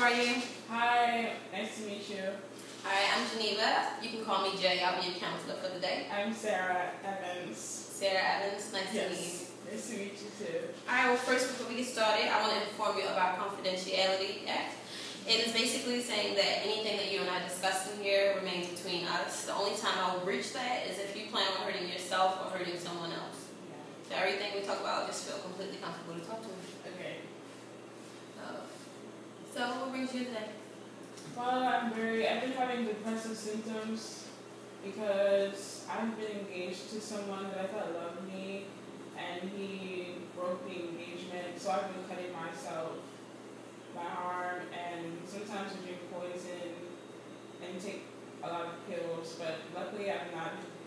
are you? Hi, nice to meet you. Alright, I'm Geneva. You can call me Jay. I'll be your counselor for the day. I'm Sarah Evans. Sarah Evans, nice to meet you. Nice to meet you too. Alright, well first before we get started, I want to inform you of our Confidentiality Act. It is basically saying that anything that you and I discuss in here remains between us. The only time I will breach that is if you plan on hurting yourself or hurting someone else. Yeah. So everything we talk about, just feel completely comfortable to talk to me. Okay. So what brings you today? Well, I've been having depressive symptoms because I've been engaged to someone that I thought loved me, and he broke the engagement. So I've been cutting myself, my arm, and sometimes I drink poison and take a lot of pills. But luckily, I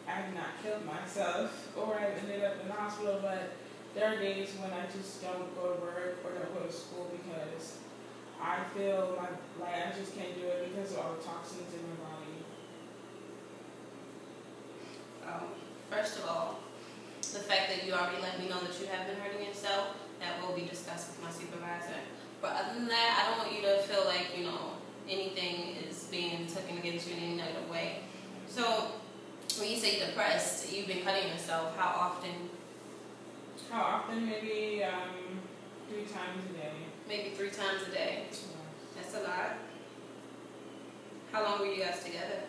have not killed myself, or I've ended up in the hospital. But there are days when I just don't go to work or don't go to school because I feel like I just can't do it because of all the toxins in my body. First of all, the fact that you already let me know that you have been hurting yourself, that will be discussed with my supervisor. But other than that, I don't want you to feel like, anything is being taken against you in any negative way. So, when you say depressed, you've been cutting yourself, how often? How often? Maybe 3 times a day. Maybe 3 times a day. Yeah. That's a lot. How long were you guys together?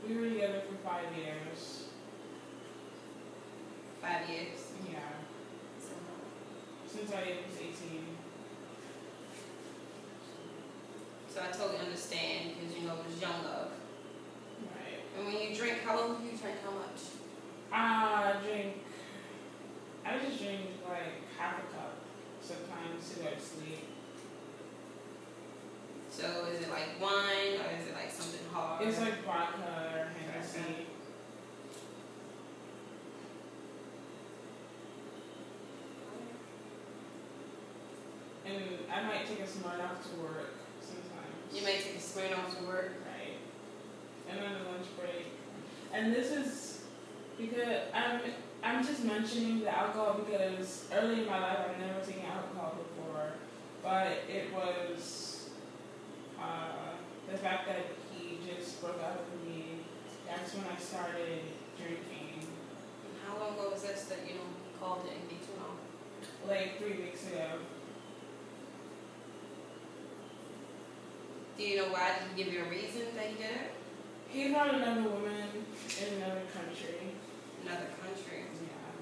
We were together for 5 years. 5 years? Yeah. So, Since I was 18. so I totally understand because, it was young love. Right. And when you drink, how long do you drink? How much? I just drink like half a cup sometimes to go to sleep. So is it like wine or is it like something hard? It's like vodka or Hennessy. And I might take a Smirnoff to work sometimes. You may take a Smirnoff to work. Right. And on a lunch break. And this is because I'm just mentioning the alcohol because early in my life I've never taken alcohol before. But it was the fact that he just broke up with me. That's when I started drinking. And how long ago was this that, he called it and beat you off? Like 3 weeks ago. Do you know why? Did he give you a reason that he did it? He found another woman in another country. Another country. Yeah.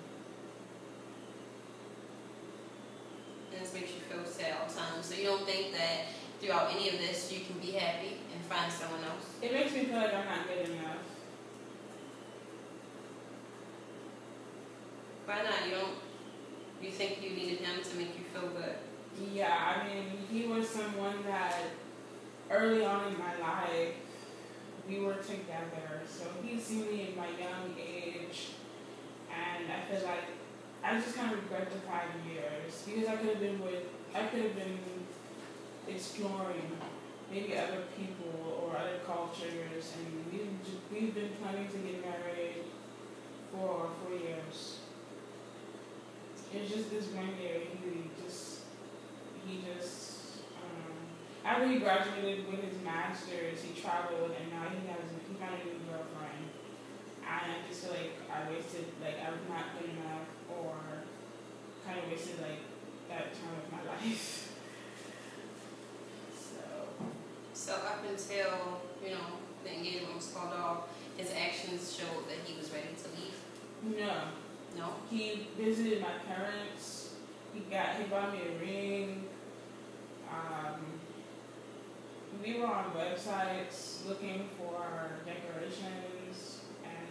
And this makes you feel sad all the time. So you don't think that throughout any of this you can be happy and find someone else? It makes me feel like I'm not good enough. Why not? You think you needed him to make you feel good? Yeah, he was someone that early on in my life, we were together. So he seen me in my young age, and I feel like I just kind of regret the 5 years because I could have been exploring maybe other people or other cultures, and we've been planning to get married for 4 years. It's just this one year he just after he graduated with his master's, he traveled, and now he found a new girlfriend. And I just feel like I was not good enough, or kind of wasted that time of my life. So up until, the engagement was called off, his actions showed that he was ready to leave? No. No? He visited my parents. He bought me a ring. We were on websites looking for decorations, and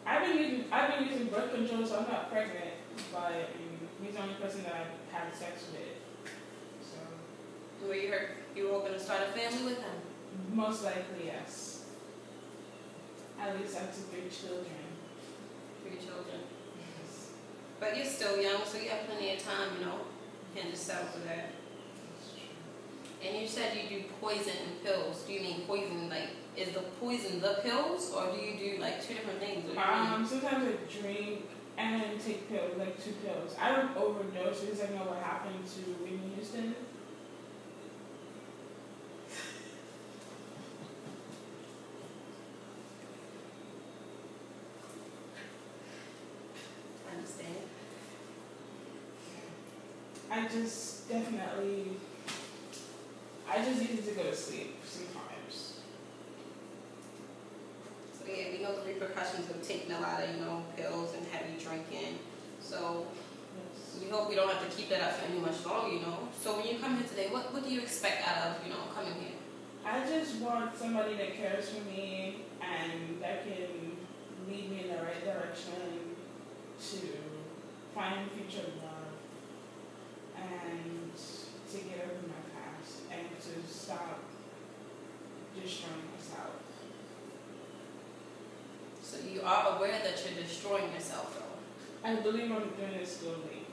I've been using birth control, so I'm not pregnant. But he's the only person that I've had sex with. So. Were you were going to start a family with him? Most likely, yes. At least up to 3 children. 3 children. Yes. But you're still young, so you have plenty of time, you can just settle for that. And you said you do poison and pills. Do you mean poison, is the poison the pills, or do you do 2 different things? Sometimes I drink and take pills, like 2 pills. I don't overdose because I know what happened to Whitney Houston. I understand. I just definitely, I just needed to go to sleep sometimes. So yeah, we know the repercussions of taking a lot of, pills and heavy drinking. So Yes. we hope we don't have to keep that up for any much longer, So when you come here today, what do you expect out of, coming here? I just want somebody that cares for me and that can lead me in the right direction to find future love and to get over my past and to stop destroying myself. So you are aware that you're destroying yourself, though? I believe I'm doing it slowly.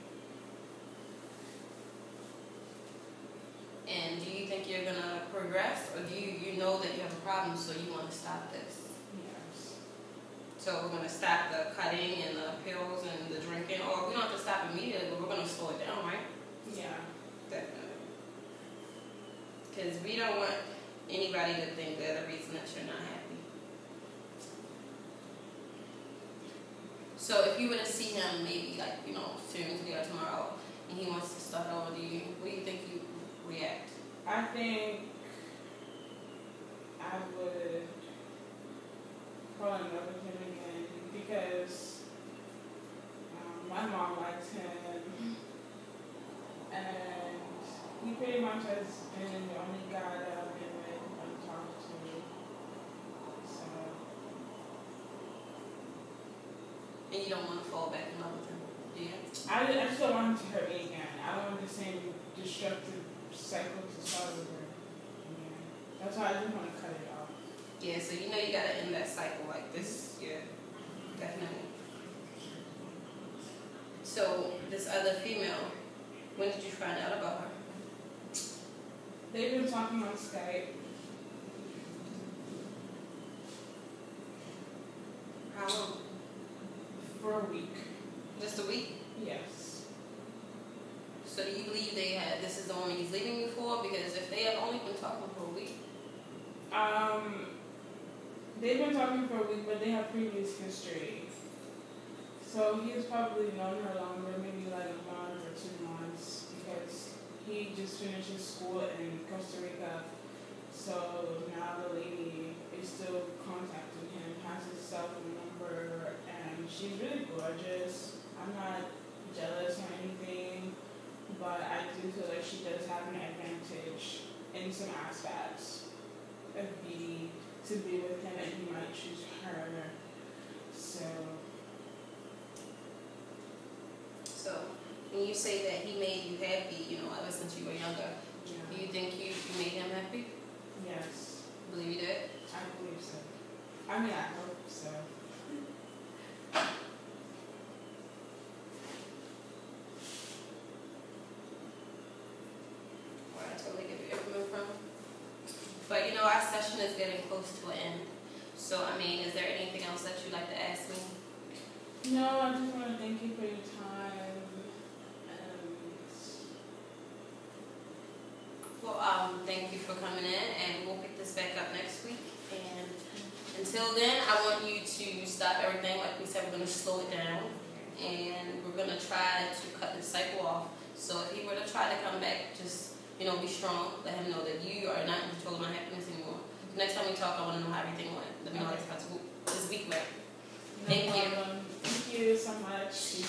And do you think you're going to progress, or do you know that you have a problem, so you want to stop this? Yes. So we're going to stop the cutting and the pills and the drinking, or we don't have to stop immediately, but we're going to slow it down, right? Yeah. Definitely. Because we don't want anybody to think they're the reason that you're not happy. So if you were to see him maybe soon, today or tomorrow, and he wants to start over, what do you think you react? I think I would fall in love with him again because my mom likes him and he pretty much has been the only guy that I've been with and talked to. So. And you don't want to fall back in love with him, do you? I just don't want him to hurt me again. I don't want the same destructive cycle to start over again. That's why I just want to cut it off. Yeah, so you got to end that cycle like this. Yeah, definitely. So this other female, when did you find out about her? They've been talking on Skype. How long? For a week. Just a week? Yes. So do you believe this is the woman he's leaving you for? Because if they have only been talking for a week. They've been talking for a week, but they have previous history. So he's probably known her longer, maybe like a month or 2 months, because he just finished his school in Costa Rica. So now the lady is still contacting him, has his cell phone number, and she's really gorgeous. I'm not jealous or anything, but I do feel like she does have an advantage in some aspects of beauty to be with him, and he might choose her. So when you say that he made you happy, ever since you were younger, Yeah. do you think you made him happy? Yes. Believe you did? I believe so. I mean, I hope so. Well, I totally get where you're coming from. But our session is getting close to an end. So, is there anything else that you'd like to ask me? No, I just want to thank you for your time. Well, thank you for coming in, and we'll pick this back up next week. And until then, I want you to stop everything. Like we said, we're going to slow it down, and we're going to try to cut this cycle off. So if he were to try to come back, just be strong. Let him know that you are not in control of my happiness anymore. Next time we talk, I want to know how everything went. Let me know how this week went. No problem. Thank you so much.